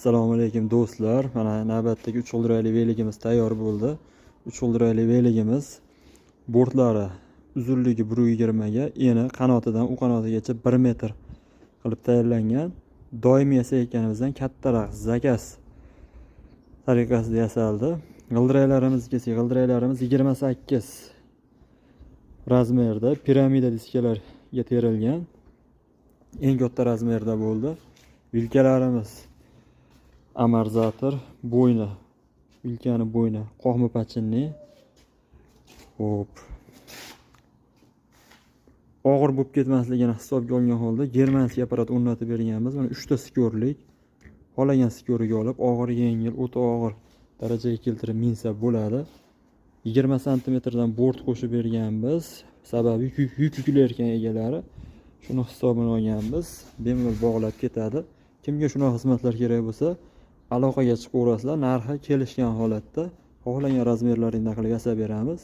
Assalomu alaykum do'stlar. Mana navbatdagi 3 g'ildirakli veligimiz tayyor bo'ldi. 3 g'ildirakli veligimiz bortlari uzunligi 1.20 ga, eni qanotidan u qanotigacha 1 metr qilib tayyorlangan. Doimiy yasayotganimizdan kattaroq zakas tariqasida yasaldi. G'ildiraklarimiz 28 razmerda piramida diskalarga terilgan. Eng katta razmerda bo'ldi. Vilkalarimiz amortizator bo'yni, vilkani bo'yni qo'hma pachinli. Hop. Og'ir bo'lib ketmasligini hisobga olgan holda germanskiy apparat o'rnatib berganmiz. Mana 3 ta skorlik. Qolagan skoriga olib, og'ir, yengil, o'ta og'ir darajaga keltirib minsa bo'ladi. 20 sm dan bort qo'shib berganmiz. Sababi yuk yuklayotgan egalari shuni hisobini olganmiz. Bemalol bog'lab ketadi. Kimga shunaqa xizmatlar kerak bo'lsa, aloqaga chiqaverasizlar. Narxi kelishgan holatda xohlagan razmerlaringdan qilib yasab beramiz.